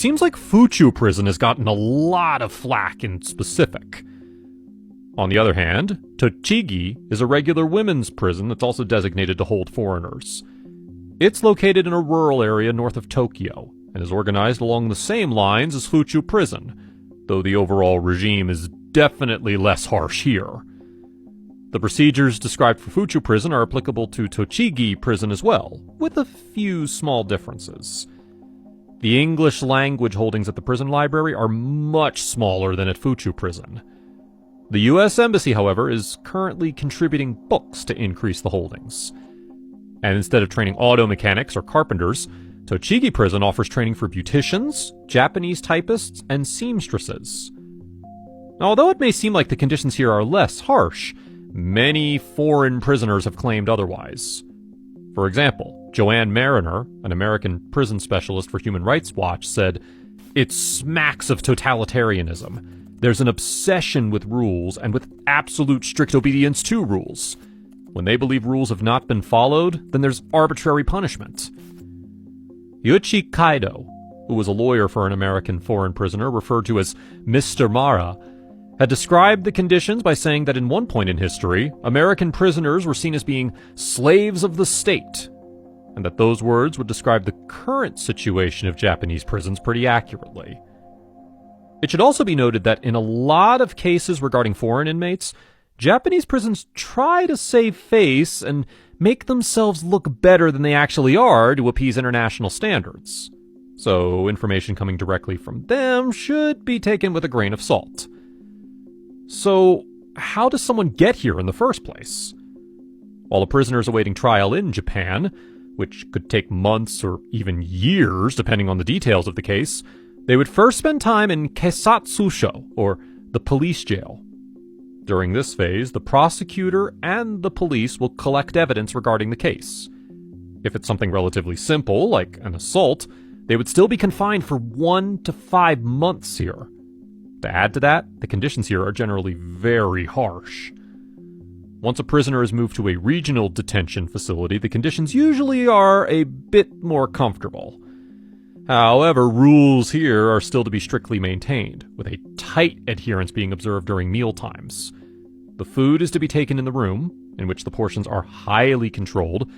seems like Fuchu Prison has gotten a lot of flack in specific. On the other hand, Tochigi is a regular women's prison that's also designated to hold foreigners. It's located in a rural area north of Tokyo, and is organized along the same lines as Fuchu Prison, though the overall regime is definitely less harsh here. The procedures described for Fuchu Prison are applicable to Tochigi Prison as well, with a few small differences. The English language holdings at the prison library are much smaller than at Fuchu Prison. The U.S. Embassy, however, is currently contributing books to increase the holdings. And instead of training auto mechanics or carpenters, Tochigi Prison offers training for beauticians, Japanese typists, and seamstresses. Now, although it may seem like the conditions here are less harsh, many foreign prisoners have claimed otherwise. For example, Joanne Mariner, an American prison specialist for Human Rights Watch, said, "It smacks of totalitarianism. There's an obsession with rules and with absolute strict obedience to rules. When they believe rules have not been followed, then there's arbitrary punishment." Yuichi Kaido, who was a lawyer for an American foreign prisoner referred to as Mr. Mara, had described the conditions by saying that in one point in history, American prisoners were seen as being slaves of the state, and that those words would describe the current situation of Japanese prisons pretty accurately. It should also be noted that in a lot of cases regarding foreign inmates, Japanese prisons try to save face and make themselves look better than they actually are to appease international standards. So information coming directly from them should be taken with a grain of salt. So, how does someone get here in the first place? While a prisoner is awaiting trial in Japan, which could take months or even years depending on the details of the case, they would first spend time in Keisatsusho, or the police jail. During this phase, the prosecutor and the police will collect evidence regarding the case. If it's something relatively simple, like an assault, they would still be confined for 1 to 5 months here. To add to that, the conditions here are generally very harsh. Once a prisoner is moved to a regional detention facility, the conditions usually are a bit more comfortable. However, rules here are still to be strictly maintained, with a tight adherence being observed during mealtimes. The food is to be taken in the room, in which the portions are highly controlled,